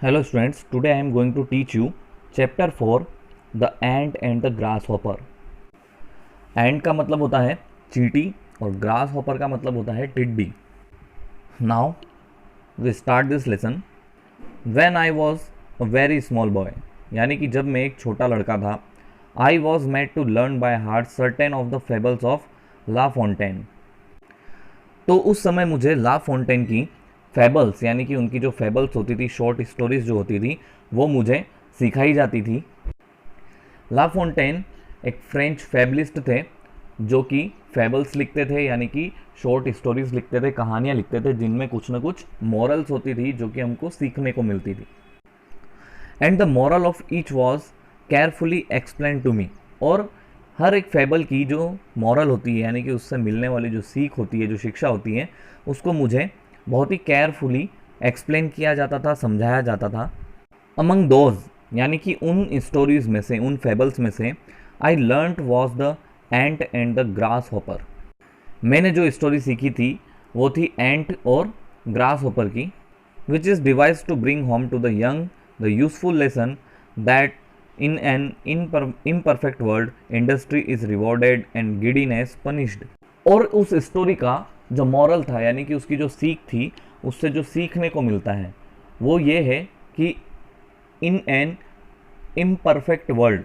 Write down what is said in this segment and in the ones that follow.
Hello students, today I am going to teach you chapter 4 The Ant and the Grasshopper. Ant का मतलब होता है चींटी और grasshopper का मतलब होता है टिड्डी. Now we start this lesson. When I was a very small boy, यानी कि जब मैं एक छोटा लड़का था, I was made to learn by heart certain of the fables of La Fontaine. तो उस समय मुझे ला फोंटेन की फेबल्स यानी कि उनकी जो फेबल्स होती थी, शॉर्ट स्टोरीज जो होती थी, वो मुझे सिखाई जाती थी. ला फोंटेन एक फ्रेंच फेबलिस्ट थे जो कि फेबल्स लिखते थे, यानी कि शॉर्ट स्टोरीज लिखते थे, कहानियाँ लिखते थे जिनमें कुछ ना कुछ मॉरल्स होती थी जो कि हमको सीखने को मिलती थी. And the moral of each was carefully explain to me. और हर एक फेबल की जो मॉरल होती है यानी कि उससे मिलने वाली जो सीख होती है, जो शिक्षा होती है, उसको मुझे बहुत ही केयरफुली एक्सप्लेन किया जाता था, समझाया जाता था. अमंग दोज यानी कि उन स्टोरीज में से, उन फेबल्स में से I learned was the ant and the grass hopper. मैंने जो स्टोरी सीखी थी वो थी एंट और ग्रास हॉपर की, which is device to bring home to the young the useful lesson that in an imperfect world industry is rewarded and giddiness punished. और उस स्टोरी का जो मॉरल था यानी कि उसकी जो सीख थी, उससे जो सीखने को मिलता है वो ये है कि इन एन इम्परफेक्ट वर्ल्ड,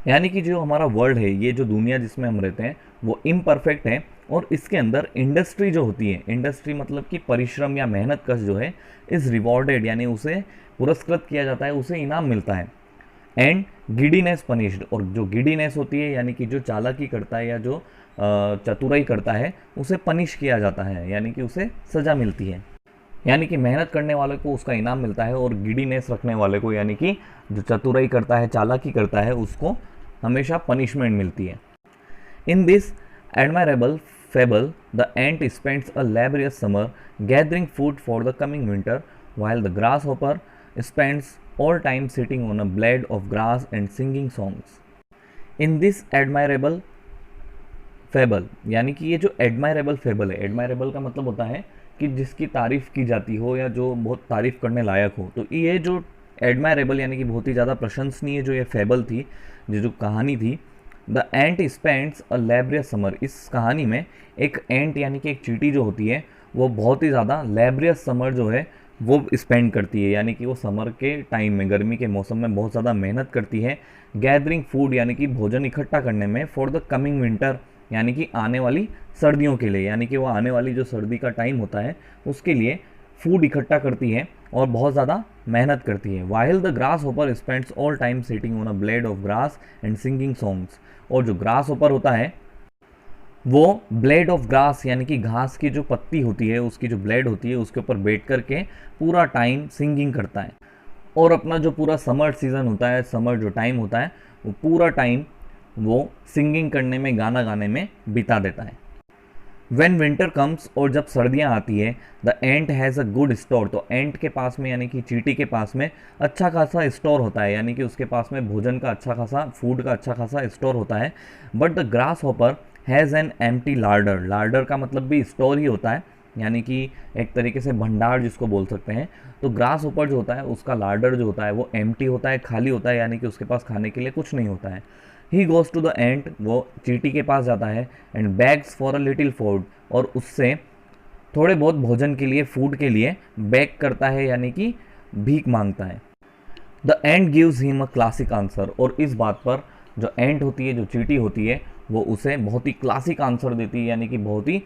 यानी कि जो हमारा वर्ल्ड है, ये जो दुनिया जिसमें हम रहते हैं वो इम्परफेक्ट है, और इसके अंदर इंडस्ट्री जो होती है, इंडस्ट्री मतलब कि परिश्रम या मेहनत कश जो है, इज़ रिवॉर्डेड यानी उसे पुरस्कृत किया जाता है, उसे इनाम मिलता है. एंड गिडीनेस पनिश्ड, और जो गिडीनेस होती है यानी कि जो चालाकी करता है या जो चतुराई करता है उसे पनिश किया जाता है, यानी कि उसे सज़ा मिलती है. यानी कि मेहनत करने वाले को उसका इनाम मिलता है और गिडीनेस रखने वाले को यानी कि जो चतुराई करता है, चालाकी करता है, उसको हमेशा पनिशमेंट मिलती है. In this admirable fable the ant spends a laborious summer gathering food for the coming winter while the grasshopper spends all time sitting on a blade of grass and singing songs. In this admirable fable, यानी कि ये जो admirable fable है, admirable का मतलब होता है कि जिसकी तारीफ़ की जाती हो या जो बहुत तारीफ़ करने लायक हो, तो ये जो admirable यानी कि बहुत ही ज़्यादा प्रशंसनीय जो ये fable थी, जो कहानी थी, the ant spends a laborious summer. इस कहानी में एक एंट यानी कि एक चींटी जो होती है वो बहुत ही ज़्यादा लेबरियस समर जो है वो स्पेंड करती है, यानी कि वो समर के टाइम में, गर्मी के मौसम में बहुत ज़्यादा मेहनत करती है. गैदरिंग फूड यानी कि भोजन इकट्ठा करने में, फॉर द कमिंग विंटर यानी कि आने वाली सर्दियों के लिए, यानी कि वो आने वाली जो सर्दी का टाइम होता है उसके लिए फूड इकट्ठा करती है और बहुत ज़्यादा मेहनत करती है. While the grass hopper spends all time sitting on a blade of grass and singing songs. और जो ग्रास होपर होता है वो ब्लेड ऑफ ग्रास यानी कि घास की जो पत्ती होती है, उसकी जो ब्लेड होती है, उसके ऊपर बैठ करके पूरा टाइम सिंगिंग करता है, और अपना जो पूरा समर सीज़न होता है, समर जो टाइम होता है, वो पूरा टाइम वो सिंगिंग करने में, गाना गाने में बिता देता है. व्हेन विंटर कम्स, और जब सर्दियाँ आती है, the ant has a good store. तो एंट के पास में यानी कि चींटी के पास में अच्छा खासा स्टोर होता है, यानी कि उसके पास में भोजन का अच्छा खासा, फूड का अच्छा खासा स्टोर होता है. But the grasshopper has an empty larder. Larder का मतलब भी स्टोर ही होता है, यानी कि एक तरीके से भंडार जिसको बोल सकते हैं. तो ग्रास हॉपर जो होता है उसका लार्डर जो होता है वो एम्प्टी होता है, खाली होता है, यानी कि उसके पास खाने के लिए कुछ नहीं होता है. ही गोज़ टू द एंट, वो चींटी के पास जाता है, and bags for a little food, और उससे थोड़े बहुत भोजन के लिए, फूड के लिए बैग करता है, यानी कि भीख मांगता है. The ant gives him a classic answer. और इस बात पर जो एंट होती है, जो चींटी होती है, वो उसे बहुत ही क्लासिक आंसर देती है, यानी कि बहुत ही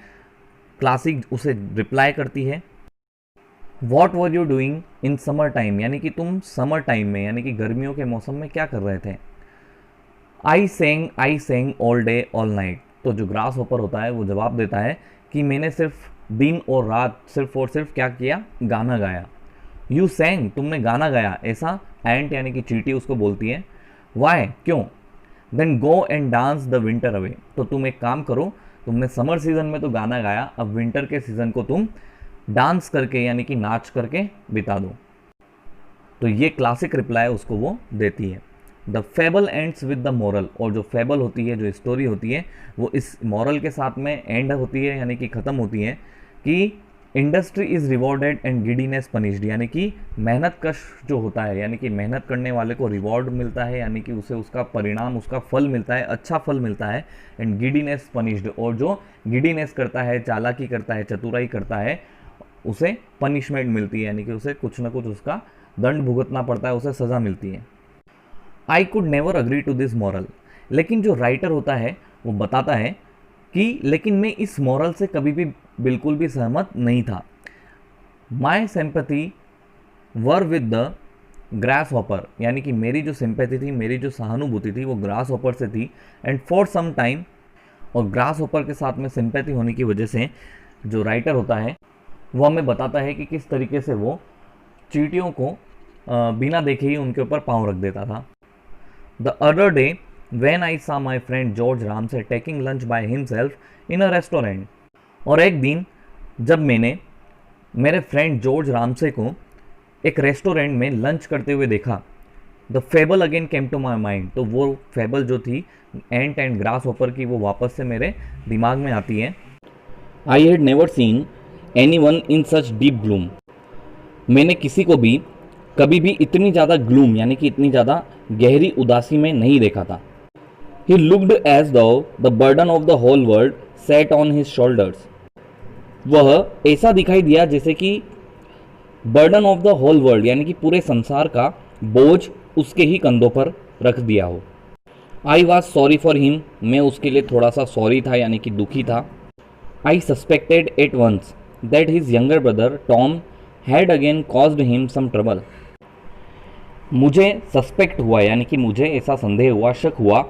क्लासिक उसे रिप्लाई करती है. What were you doing in summer time, यानी कि तुम समर टाइम में, यानी कि गर्मियों के मौसम में क्या कर रहे थे. आई Seng all day all night. तो जो ग्रास हॉपर होता है वो जवाब देता है कि मैंने सिर्फ दिन और रात, सिर्फ और सिर्फ क्या किया, गाना गाया. यू सेंग, तुमने गाना गाया, ऐसा एंट यानी कि चींटी उसको बोलती है. वाई, क्यों. Then go and dance the winter away. तो तुम एक काम करो, तुमने समर सीज़न में तो गाना गाया, अब विंटर के सीज़न को तुम डांस करके यानी कि नाच करके बिता दो. तो ये क्लासिक रिप्लाई उसको वो देती है. The fable ends with the moral. और जो फेबल होती है, जो स्टोरी होती है, वो इस मॉरल के साथ में एंड होती है, यानी कि ख़त्म होती है कि industry is rewarded and giddiness punished, यानी कि मेहनत कश जो होता है, यानी कि मेहनत करने वाले को रिवॉर्ड मिलता है, यानी कि उसे उसका परिणाम, उसका फल मिलता है, अच्छा फल मिलता है। एंड गिडीनेस पनिश्ड, और जो गिडीनेस करता है, चालाकी करता है, चतुराई करता है, उसे पनिशमेंट मिलती है, यानी कि उसे कुछ ना कुछ उसका दंड भुगतना पड़ता है, उसे सज़ा मिलती है। I could never agree to this moral, लेकिन जो राइटर होता है वो बताता है कि लेकिन मैं इस मॉरल से कभी भी बिल्कुल भी सहमत नहीं था। My sympathy were with the grasshopper, यानी कि मेरी जो सिंपैथी थी, मेरी जो सहानुभूति थी वो ग्रास हॉपर से थी। एंड फॉर सम टाइम, और ग्रास हॉपर के साथ में सिंपैथी होने की वजह से जो राइटर होता है वो हमें बताता है कि किस तरीके से वो चींटियों को बिना देखे ही उनके ऊपर पाँव रख देता था। The other day when I saw my friend George Ramsay taking lunch by himself in a restaurant, और एक दिन जब मैंने मेरे फ्रेंड जॉर्ज रामसे को एक रेस्टोरेंट में लंच करते हुए देखा, the fable again came to my mind, तो वो फेबल जो थी एंट एंड ग्रास हॉपर की, वो वापस से मेरे दिमाग में आती है। I had never seen any one in such deep gloom, मैंने किसी को भी कभी भी इतनी ज़्यादा ग्लूम, यानी कि इतनी ज़्यादा गहरी उदासी में नहीं देखा था। He looked as though the burden of the whole world sat on his shoulders. वह ऐसा दिखाई दिया जैसे कि burden of the whole world, यानी कि पूरे संसार का बोझ उसके ही कंधों पर रख दिया हो। I was sorry for him, मैं उसके लिए थोड़ा सा सॉरी था, यानी कि दुखी था। I suspected at once that his younger brother Tom had again caused him some trouble, मुझे सस्पेक्ट हुआ, यानी कि मुझे ऐसा संदेह हुआ, शक हुआ,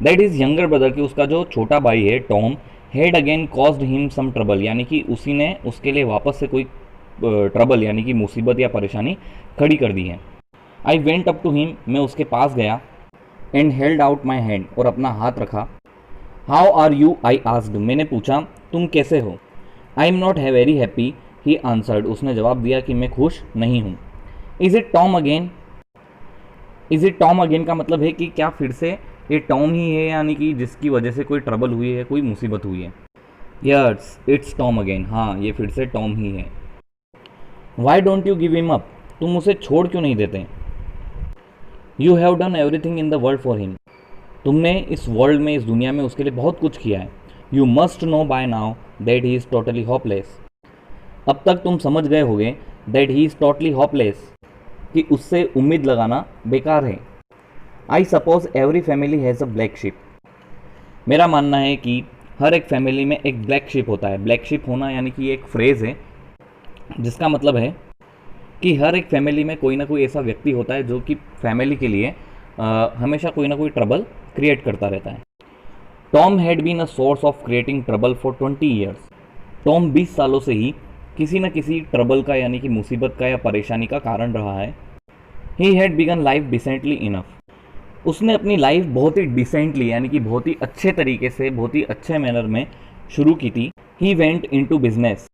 दैट इज़ यंगर ब्रदर, कि उसका जो छोटा भाई है Tom, had again caused him some trouble, यानी कि उसी ने उसके लिए वापस से कोई ट्रबल, यानी कि मुसीबत या परेशानी खड़ी कर दी है। I went up to him, मैं उसके पास गया, and held out my hand, और अपना हाथ रखा। How are you, I asked, मैंने पूछा तुम कैसे हो। आई एम नॉट है वेरी हैप्पी, ही आंसर्ड, उसने जवाब दिया कि मैं खुश नहीं हूँ। Is it Tom again, is it Tom again का मतलब है कि क्या फिर से ये टॉम ही है, यानी कि जिसकी वजह से कोई ट्रबल हुई है, कोई मुसीबत हुई है। यस इट्स टॉम अगेन, हाँ ये फिर से टॉम ही है। Why don't you give him up, तुम उसे छोड़ क्यों नहीं देते। You have done everything in the world for him, तुमने इस वर्ल्ड में, इस दुनिया में उसके लिए बहुत कुछ किया है। You must know by now that he is totally hopeless, अब तक तुम समझ गए होगे that he is totally hopeless, कि उससे उम्मीद लगाना बेकार है। I suppose every family has a black sheep, मेरा मानना है कि हर एक फैमिली में एक ब्लैक शिप होता है। ब्लैक शिप होना यानी कि एक फ्रेज़ है जिसका मतलब है कि हर एक फैमिली में कोई ना कोई ऐसा व्यक्ति होता है जो कि फैमिली के लिए हमेशा कोई ना कोई ट्रबल क्रिएट करता रहता है। Tom had been a source of creating trouble for 20 years, Tom 20 सालों से ही किसी न किसी ट्रबल का, यानी कि मुसीबत का या परेशानी का कारण रहा है। He had begun life decently enough, उसने अपनी लाइफ बहुत ही डिसेंटली, यानी कि बहुत ही अच्छे तरीके से, बहुत ही अच्छे मैनर में शुरू की थी। ही वेंट इनटू बिजनेस,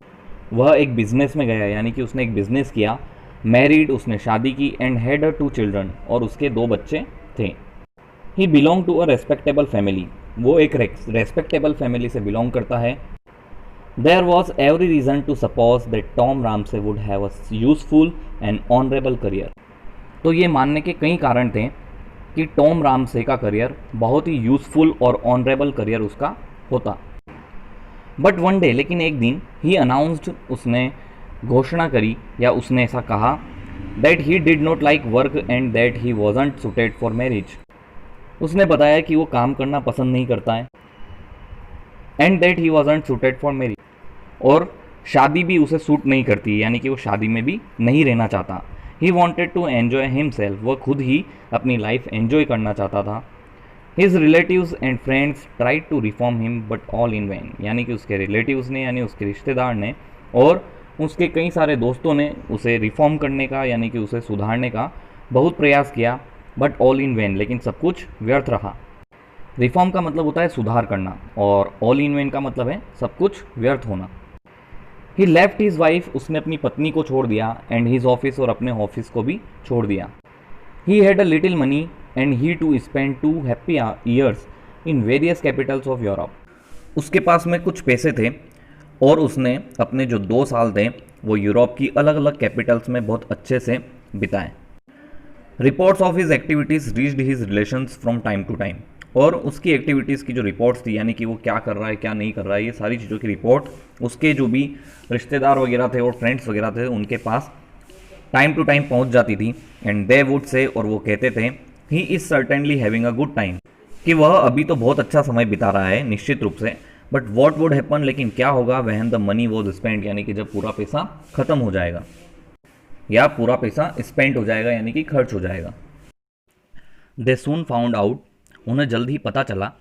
वह एक बिजनेस में गया, यानी कि उसने एक बिजनेस किया। मैरिड, उसने शादी की। एंड हैड 2 चिल्ड्रन, और उसके 2 बच्चे थे। He belong to a respectable family, वो एक रेस्पेक्टेबल फैमिली से बिलोंग करता है। There was every reason to suppose that Tom Ramsay would have a useful and honourable career, तो ये मानने के कई कारण थे कि टॉम रामसे का करियर बहुत ही यूज़फुल और ऑनरेबल करियर उसका होता। बट वन डे, लेकिन एक दिन, ही अनाउंस्ड, उसने घोषणा करी या उसने ऐसा कहा, that he did not like work and that he wasn't suited for marriage, उसने बताया कि वो काम करना पसंद नहीं करता है। And that he wasn't suited for marriage, और शादी भी उसे सूट नहीं करती, यानी कि वो शादी में भी नहीं रहना चाहता। He wanted to enjoy himself, वह खुद ही अपनी लाइफ एन्जॉय करना चाहता था। His relatives and friends tried to reform him but all in vain, यानी कि उसके रिलेटिव्स ने, यानी उसके रिश्तेदार ने और उसके कई सारे दोस्तों ने उसे रिफॉर्म करने का, यानी कि उसे सुधारने का बहुत प्रयास किया, बट ऑल इन वैन, लेकिन सब कुछ व्यर्थ रहा। रिफॉर्म का मतलब होता है सुधार करना, और ऑल इन वैन का मतलब है सब कुछ व्यर्थ होना। ही लेफ्ट हिज वाइफ, उसने अपनी पत्नी को छोड़ दिया। एंड हिज ऑफिस, और अपने ऑफिस को भी छोड़ दिया। He had a little money and he to spend 2 happy years in various capitals of Europe, उसके पास में कुछ पैसे थे और उसने अपने जो 2 साल थे वो यूरोप की अलग अलग कैपिटल्स में बहुत अच्छे से बिताए। Reports of his activities reached his relations from time to time, और उसकी एक्टिविटीज़ की जो रिपोर्ट्स थी, यानी कि वो क्या कर रहा है क्या नहीं कर रहा है, ये सारी चीज़ों की रिपोर्ट उसके जो भी रिश्तेदार वगैरह थे और फ्रेंड्स वगैरह थे उनके पास टाइम टू टाइम पहुंच जाती थी। एंड दे वुड से, और वो कहते थे, he is certainly having a good time, कि वह अभी तो बहुत अच्छा समय बिता रहा है निश्चित रूप से। बट वॉट वुड हैपन, लेकिन क्या होगा, वहन द मनी वॉज स्पेंड, यानी कि जब पूरा पैसा खत्म हो जाएगा या पूरा पैसा स्पेंड हो जाएगा यानी कि खर्च हो जाएगा। दे सून फाउंड आउट, उन्हें जल्द ही पता चला,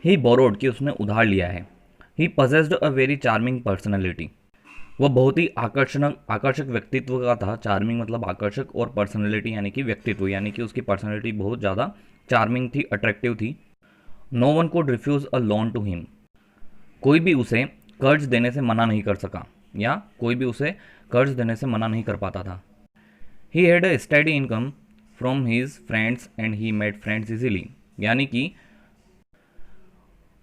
ही बोरोड, कि उसने उधार लिया है। He possessed a very charming personality, वह बहुत ही आकर्षक व्यक्तित्व का था। चार्मिंग मतलब आकर्षक, और पर्सनैलिटी यानी कि व्यक्तित्व, यानी कि उसकी पर्सनैलिटी बहुत ज़्यादा चार्मिंग थी, अट्रैक्टिव थी। No one could refuse a loan to him, कोई भी उसे कर्ज देने से मना नहीं कर सका, या कोई भी उसे कर्ज देने से मना नहीं कर पाता था। He had a study income from his friends and he made friends easily, यानी कि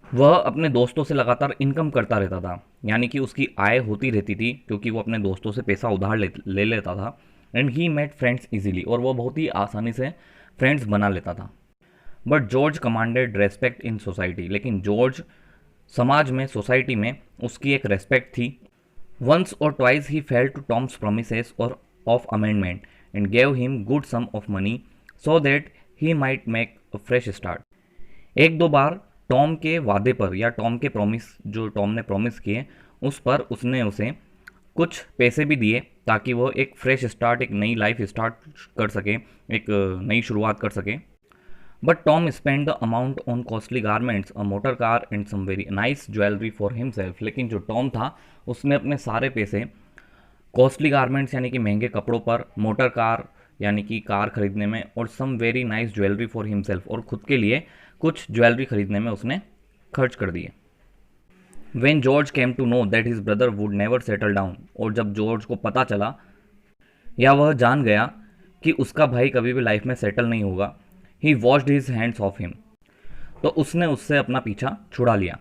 वह अपने दोस्तों से लगातार इनकम करता रहता था, यानी कि उसकी आय होती रहती थी क्योंकि वो अपने दोस्तों से पैसा उधार ले लेता था। And he made friends easily, और वह बहुत ही आसानी से फ्रेंड्स बना लेता था। But George commanded respect in society, लेकिन जॉर्ज समाज में, सोसाइटी में उसकी एक रेस्पेक्ट थी। Once or twice he fell to Tom's promises or of amendment and gave him good sum of money so that he might make a fresh start. एक दो बार Tom के वादे पर, या टॉम के प्रॉमिस, जो टॉम ने प्रॉमिस किए उस पर उसने उसे कुछ पैसे भी दिए ताकि वो एक फ्रेश स्टार्ट, एक नई लाइफ स्टार्ट कर सके, एक नई शुरुआत कर सके। But Tom spend the amount on costly garments, a motor car and some very nice jewellery for himself, लेकिन जो टॉम था उसने अपने सारे पैसे कॉस्टली गारमेंट्स यानी कि महंगे कपड़ों पर, मोटर कार यानी कि कार खरीदने में, और some very nice jewellery for himself, और खुद के लिए कुछ ज्वेलरी खरीदने में उसने खर्च कर दिए। When George came to know that his brother would never settle down, और जब जॉर्ज को पता चला या वह जान गया कि उसका भाई कभी भी लाइफ में सेटल नहीं होगा, he washed his hands off him, तो उसने उससे अपना पीछा छुड़ा लिया।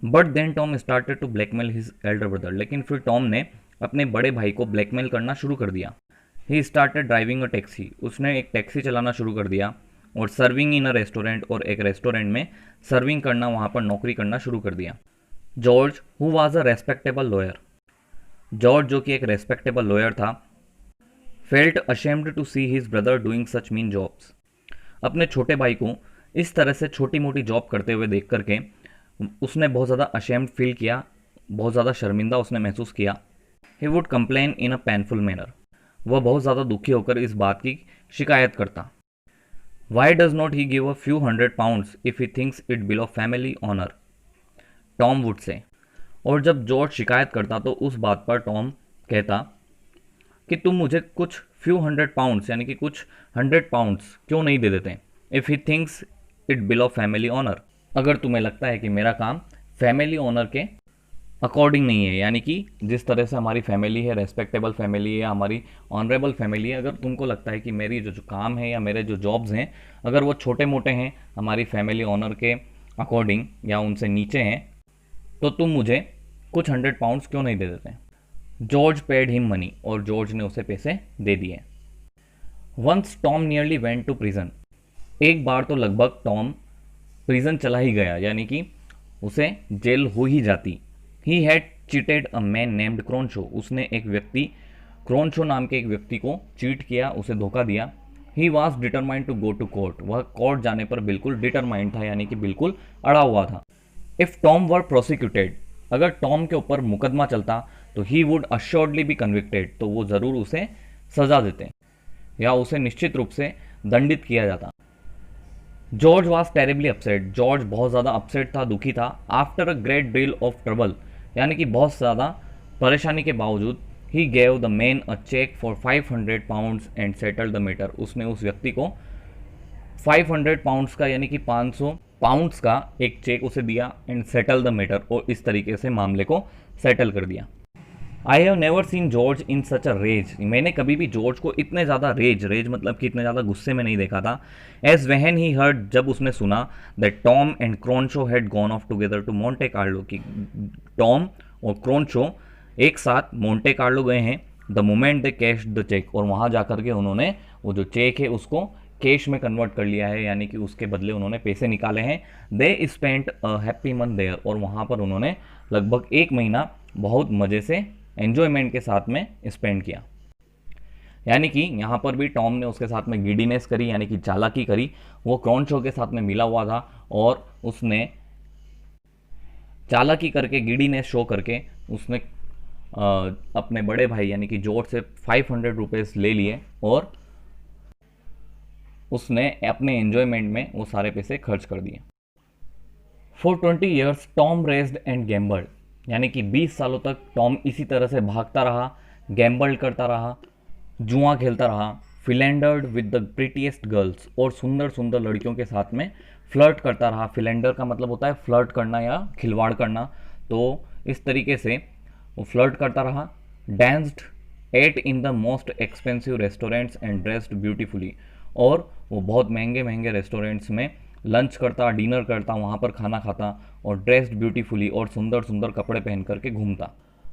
But then Tom started to blackmail his elder brother, लेकिन फिर टॉम ने अपने बड़े भाई को ब्लैकमेल करना शुरू कर दिया। He started driving a taxi, उसने एक टैक्सी चलाना शुरू कर दिया, और सर्विंग इन अ रेस्टोरेंट, और एक रेस्टोरेंट में सर्विंग करना, वहाँ पर नौकरी करना शुरू कर दिया। George who was a respectable lawyer, George जो कि एक रेस्पेक्टेबल लॉयर था, felt ashamed to see his brother doing such mean jobs, अपने छोटे भाई को इस तरह से छोटी मोटी जॉब करते हुए देख करके उसने बहुत ज़्यादा अशेम्ड फील किया, बहुत ज़्यादा शर्मिंदा उसने महसूस किया। He would complain in a painful manner, वह बहुत ज़्यादा दुखी होकर इस बात की शिकायत करता। Why does not he give a few £100 if he thinks it below family honour, Tom would say, और जब जॉर्ज शिकायत करता तो उस बात पर टॉम कहता कि तुम मुझे कुछ फ्यू £100 यानी कि कुछ £100 क्यों नहीं दे देते, if he thinks it below family honour, अगर तुम्हें लगता है कि मेरा काम फैमिली ऑनर के अकॉर्डिंग नहीं है, यानी कि जिस तरह से हमारी फैमिली है, रेस्पेक्टेबल फैमिली है, हमारी ऑनरेबल फैमिली है, अगर तुमको लगता है कि मेरी जो काम है या मेरे जो जॉब्स हैं अगर वो छोटे मोटे हैं हमारी फैमिली ऑनर के अकॉर्डिंग या उनसे नीचे हैं, तो तुम मुझे कुछ £100 क्यों नहीं दे देते। जॉर्ज पेड हिम मनी, और जॉर्ज ने उसे पैसे दे दिए। Once Tom nearly went to prison, एक बार तो लगभग टॉम प्रिजन चला ही गया, यानी कि उसे जेल हो ही जाती। He had cheated a man named Cronshaw, उसने एक व्यक्ति, क्रोनशो नाम के एक व्यक्ति को चीट किया, उसे धोखा दिया। He was determined to go to court, वह कोर्ट जाने पर बिल्कुल डिटरमाइंड था, यानी कि बिल्कुल अड़ा हुआ था। इफ़ टॉम वर प्रोसिक्यूटेड, अगर टॉम के ऊपर मुकदमा चलता तो ही वुड अश्योर्डली बी कन्विक्टेड, तो वो ज़रूर उसे सजा देते या उसे निश्चित रूप से दंडित किया जाता। George was terribly upset, George बहुत ज़्यादा अपसेट था, दुखी था। After a great deal of trouble, यानी कि बहुत ज़्यादा परेशानी के बावजूद, he gave the man a cheque for £500 and settle the matter, उसने उस व्यक्ति को £500 का यानी कि £500 का एक चेक उसे दिया, एंड सेटल द मैटर, और इस तरीके से मामले को सेटल कर दिया। I have never seen George in such a rage, मैंने कभी भी जॉर्ज को इतने ज़्यादा रेज मतलब कि इतने ज़्यादा गुस्से में नहीं देखा था। एज वेहन ही हर्ड, जब उसने सुना that Tom and Cronshaw had gone off together to Monte Carlo, कि टॉम और क्रोनशो एक साथ मोंटे कार्लो गए हैं the moment they cash the cheque, और वहाँ जा कर के उन्होंने वो जो चेक है उसको कैश में कन्वर्ट कर लिया है, यानी कि उसके बदले उन्होंने पैसे निकाले हैं। They spent a happy month there, और वहाँ पर उन्होंने लगभग 1 महीना बहुत मज़े से एन्जॉयमेंट के साथ में स्पेंड किया। यानी कि यहाँ पर भी टॉम ने उसके साथ में गिडीनेस करी, यानी कि चालाकी करी। वो क्रोनशो के साथ में मिला हुआ था और उसने चालाकी करके, गिडीनेस शो करके उसने अपने बड़े भाई यानी कि जॉर्ज से 500 रुपीज़ ले लिए और उसने अपने एंजॉयमेंट में वो सारे पैसे खर्च कर दिए। For 20 years Tom raised and gambled, यानी कि 20 सालों तक टॉम इसी तरह से भागता रहा, गैम्बल करता रहा, जुआ खेलता रहा, फिलेंडर्ड विद द प्रिटीएस्ट गर्ल्स, और सुंदर सुंदर लड़कियों के साथ में फ्लर्ट करता रहा। फिलेंडर का मतलब होता है फ्लर्ट करना या खिलवाड़ करना, तो इस तरीके से वो फ्लर्ट करता रहा। Danced, ate in the most expensive restaurants and dressed beautifully, और वो बहुत महंगे महंगे रेस्टोरेंट्स में लंच करता, डिनर करता, वहाँ पर खाना खाता, और ड्रेस्ड ब्यूटीफुली, और सुंदर सुंदर कपड़े पहन करके घूमता।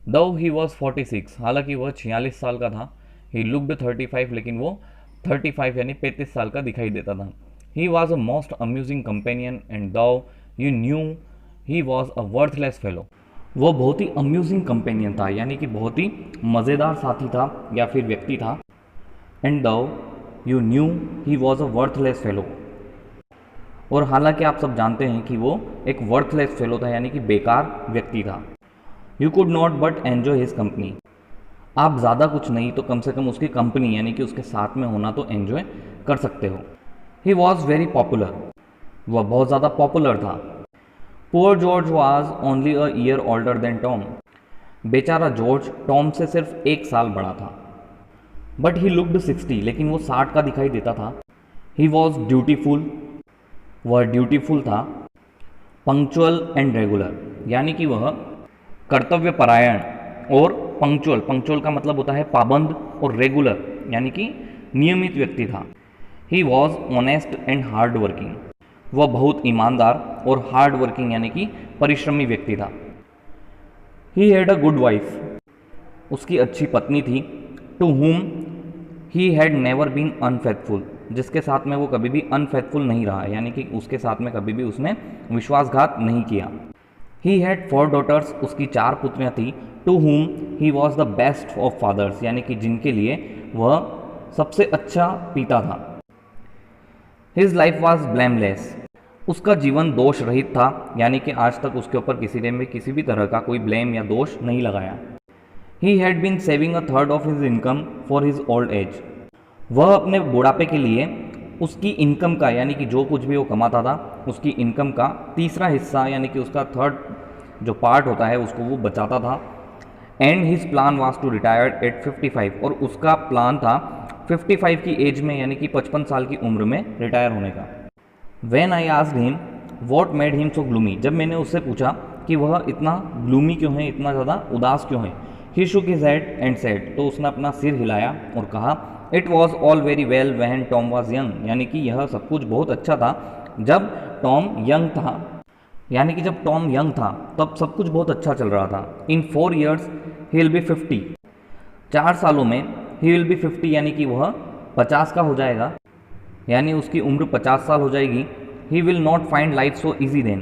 दो ही वॉज 46, हालांकि वह 46 साल का था। ही लुक्ड 35, लेकिन वो 35 यानी 35 साल का दिखाई देता था। He was a most amusing companion and though you knew he was a worthless fellow, वो बहुत ही अम्यूजिंग कंपेनियन था, यानी कि बहुत ही मज़ेदार साथी था या फिर व्यक्ति था। And though you knew he was a worthless fellow, और हालांकि आप सब जानते हैं कि वो एक वर्थलेस फेलो था, यानी कि बेकार व्यक्ति था। You could not but enjoy his company, आप ज़्यादा कुछ नहीं तो कम से कम उसकी कंपनी यानी कि उसके साथ में होना तो एन्जॉय कर सकते हो। ही वॉज वेरी पॉपुलर, वह बहुत ज़्यादा पॉपुलर था। Poor George was only a year older than Tom, बेचारा जॉर्ज टॉम से सिर्फ 1 साल बड़ा था। बट ही लुक्ड 60, लेकिन वो 60 का दिखाई देता था। ही वॉज ड्यूटीफुल, वह ड्यूटीफुल था। पंक्चुअल एंड रेगुलर, यानी कि वह कर्तव्य परायण और पंक्चुअल, पंक्चुअल का मतलब होता है पाबंद, और रेगुलर यानी कि नियमित व्यक्ति था। He was honest and hard working, वह बहुत ईमानदार और हार्ड वर्किंग यानी कि परिश्रमी व्यक्ति था। He had a good wife, उसकी अच्छी पत्नी थी। To whom he had never been unfaithful, जिसके साथ में वो कभी भी अनफेथफुल नहीं रहा, यानी कि उसके साथ में कभी भी उसने विश्वासघात नहीं किया। ही हैड 4 डॉटर्स, उसकी 4 पुत्रियाँ थी। To whom he was the best of fathers, यानी कि जिनके लिए वह सबसे अच्छा पिता था। हिज लाइफ वॉज ब्लेमलेस, उसका जीवन दोष रहित था, यानी कि आज तक उसके ऊपर किसी ने भी किसी भी तरह का कोई ब्लेम या दोष नहीं लगाया। He had been saving 1/3 of his income for his old age, वह अपने बुढ़ापे के लिए उसकी इनकम का, यानी कि जो कुछ भी वो कमाता था उसकी इनकम का 3रा हिस्सा, यानी कि उसका 3rd जो पार्ट होता है उसको वो बचाता था। And his plan was to retire at 55, और उसका प्लान था 55 की एज में, यानी कि 55 साल की उम्र में रिटायर होने का। When I asked him what made him so gloomy, जब मैंने उससे पूछा कि वह इतना ग्लूमी क्यों है, इतना ज़्यादा उदास क्यों है। He shook his head and said, तो उसने अपना सिर हिलाया और कहा it was all very well when Tom was young, यानी कि यह सब कुछ बहुत अच्छा था जब टॉम यंग था, यानी कि जब टॉम यंग था तब सब कुछ बहुत अच्छा चल रहा था। इन 4 ईयर्स ही विल बी 50, 4 सालों में ही विल बी 50, यानी कि वह 50 का हो जाएगा, यानी उसकी उम्र 50 साल हो जाएगी। He will not find life so easy then,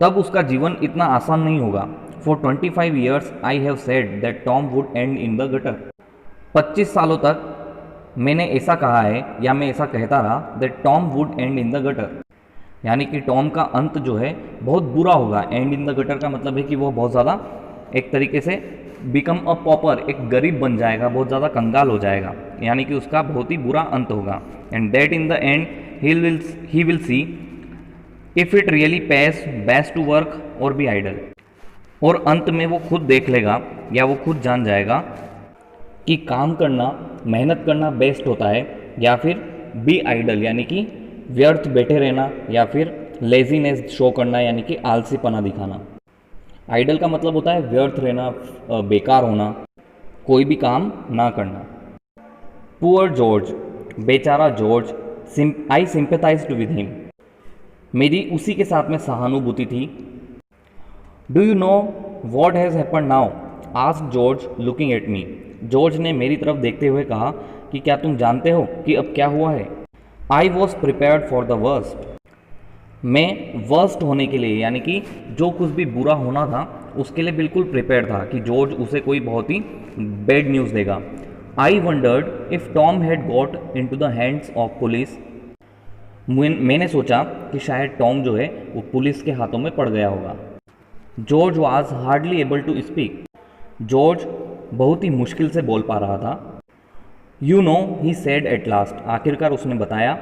तब उसका जीवन इतना आसान नहीं होगा। For 25 years I have said that Tom would end in the gutter, 25 सालों तक मैंने ऐसा कहा है या मैं ऐसा कहता रहा that Tom would end in the gutter, यानी कि टॉम का अंत जो है बहुत बुरा होगा। एंड इन द गटर का मतलब है कि वो बहुत ज़्यादा एक तरीके से बिकम अ पॉपर, एक गरीब बन जाएगा, बहुत ज़्यादा कंगाल हो जाएगा, यानी कि उसका बहुत ही बुरा अंत होगा। And that in the end he will see if it really pays best to work or be idle, और अंत में वो खुद देख लेगा या वो खुद जान जाएगा कि काम करना, मेहनत करना बेस्ट होता है या फिर बी आइडल, यानी कि व्यर्थ बैठे रहना या फिर लेजीनेस शो करना, यानी कि आलसीपना दिखाना। आइडल का मतलब होता है व्यर्थ रहना, बेकार होना, कोई भी काम ना करना। पुअर जॉर्ज, बेचारा जॉर्ज। आई सिंपैथाइज्ड विद हिम, मेरी उसी के साथ में सहानुभूति थी। Do you know what has happen now, asked George looking at me. George ने मेरी तरफ देखते हुए कहा कि क्या तुम जानते हो कि अब क्या हुआ है? I was prepared for the worst. मैं वर्स्ट होने के लिए, यानी कि जो कुछ भी बुरा होना था उसके लिए बिल्कुल प्रिपेयर था कि जॉर्ज उसे कोई बहुत ही बैड न्यूज़ देगा। I wondered if Tom had got into the hands of police. मैंने सोचा कि शायद टॉम जो है वो पुलिस के हाथों में पड़ गया होगा। George was hardly able to speak. George बहुत ही मुश्किल से बोल पा रहा था। You know, he said at last. आखिरकार उसने बताया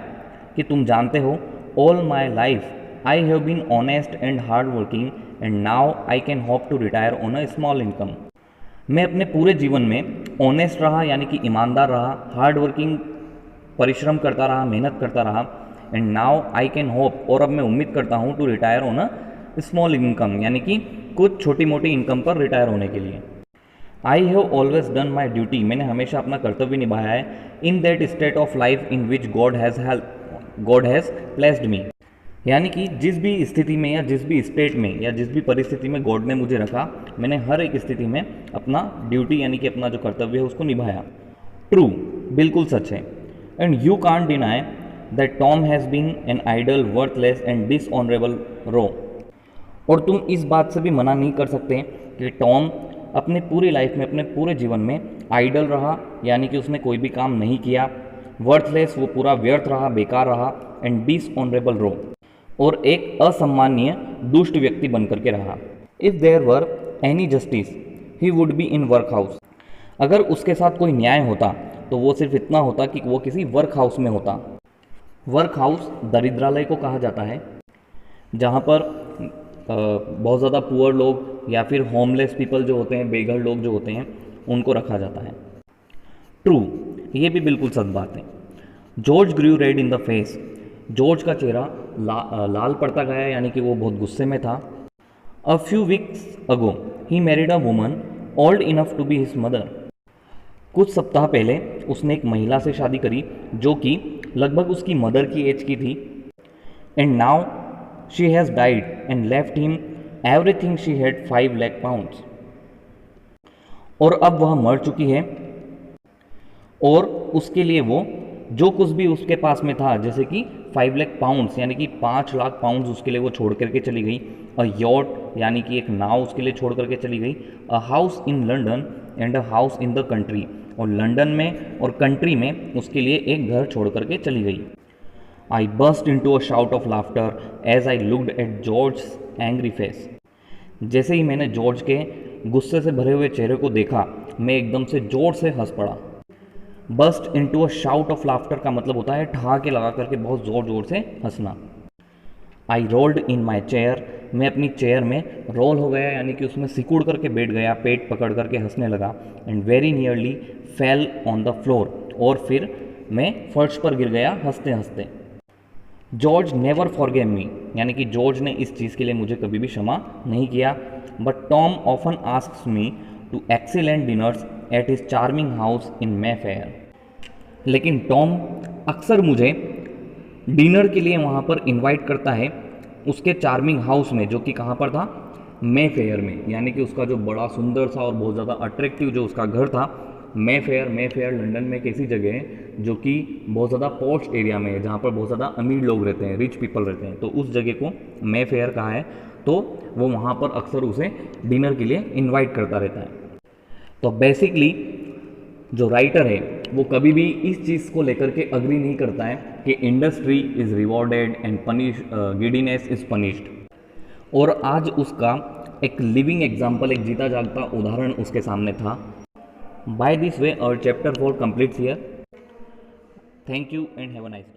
कि तुम जानते हो, all my life I have been honest and hard working and now I can hope to retire on a small income. मैं अपने पूरे जीवन में ऑनेस्ट रहा, यानी कि ईमानदार रहा, हार्ड वर्किंग परिश्रम करता रहा, मेहनत करता रहा, and now I can hope, और अब मैं उम्मीद करता हूँ, to retire on a small income, यानी कि कुछ छोटी मोटी इनकम पर रिटायर होने के लिए। I have always done my duty. मैंने हमेशा अपना कर्तव्य निभाया है। In that state of life in which God has placed me, यानी कि जिस भी स्थिति में या जिस भी स्टेट में या जिस भी परिस्थिति में गॉड ने मुझे रखा, मैंने हर एक स्थिति में अपना ड्यूटी यानी कि अपना जो कर्तव्य है उसको निभाया। ट्रू, बिल्कुल सच है। And you can't deny that Tom has been an idle, worthless and dishonourable rogue. और तुम इस बात से भी मना नहीं कर सकते कि टॉम अपने पूरी लाइफ में, अपने पूरे जीवन में आइडल रहा, यानी कि उसने कोई भी काम नहीं किया, वर्थलेस, वो पूरा व्यर्थ रहा, बेकार रहा, एंड डिसऑनरेबल रो, और एक असम्मानीय दुष्ट व्यक्ति बनकर के रहा। If there were any justice he would be in workhouse. अगर उसके साथ कोई न्याय होता तो वो सिर्फ इतना होता कि वो किसी वर्क हाउस में होता। वर्क हाउस दरिद्रालय को कहा जाता है, जहाँ पर बहुत ज़्यादा पुअर लोग या फिर होमलेस पीपल जो होते हैं, बेघर लोग जो होते हैं, उनको रखा जाता है। ट्रू, ये भी बिल्कुल सच बात है। George grew red in the face. George का चेहरा लाल पड़ता गया, यानी कि वो बहुत गुस्से में था। A few weeks ago he married a woman old enough to be his mother. कुछ सप्ताह पहले उसने एक महिला से शादी करी जो कि लगभग उसकी मदर की एज की थी। And now she has died and left him everything she had 5 lakh pounds. और अब वह मर चुकी है और उसके लिए वो जो कुछ भी उसके पास में था, जैसे कि 5 लाख पाउंड्स यानी कि 5 लाख पाउंड्स उसके लिए वो छोड़ करके चली गई। अ यॉट यानी कि एक नाव उसके लिए छोड़ करके चली गई। A house in London and a house in the country, और लंदन में और कंट्री में उसके लिए एक घर छोड़ करके चली गई। I burst into a shout of laughter as I looked at George angry face. जैसे ही मैंने जॉर्ज के गुस्से से भरे हुए चेहरे को देखा, मैं एकदम से जोर से हंस पड़ा। Burst into a shout of laughter का मतलब होता है ठहाके लगा करके बहुत ज़ोर ज़ोर से हंसना। आई रोल्ड इन माई चेयर। मैं अपनी चेयर में रोल हो गया, यानी कि उसमें सिकुड़ करके बैठ गया, पेट पकड़ करके हंसने लगा। And very nearly fell on the floor, और फिर मैं फर्श पर गिर गया हंसते हंसते। जॉर्ज नेवर फॉरगेव मी, यानी कि जॉर्ज ने इस चीज़ के लिए मुझे कभी भी क्षमा नहीं किया। But Tom often asks me to excellent dinners at his charming house in Mayfair. लेकिन टॉम अक्सर मुझे डिनर के लिए वहाँ पर इनवाइट करता है, उसके चार्मिंग हाउस में, जो कि कहाँ पर था, मेफेयर में, यानी कि उसका जो बड़ा सुंदर सा और बहुत ज़्यादा अट्रैक्टिव जो उसका घर था, मेफेयर लंदन में एक ऐसी जगह है जो कि बहुत ज़्यादा पॉश एरिया में है, जहाँ पर बहुत ज़्यादा अमीर लोग रहते हैं, रिच पीपल रहते हैं, तो उस जगह को मेफेयर कहा है। तो वो वहाँ पर अक्सर उसे डिनर के लिए इनवाइट करता रहता है। तो बेसिकली जो राइटर है वो कभी भी इस चीज़ को लेकर के अग्री नहीं करता है कि industry is rewarded and giddiness is punished. और आज उसका एक लिविंग एग्जाम्पल, एक जीता जागता उदाहरण उसके सामने था। By the way our chapter 4 completes here. Thank you and have a nice day.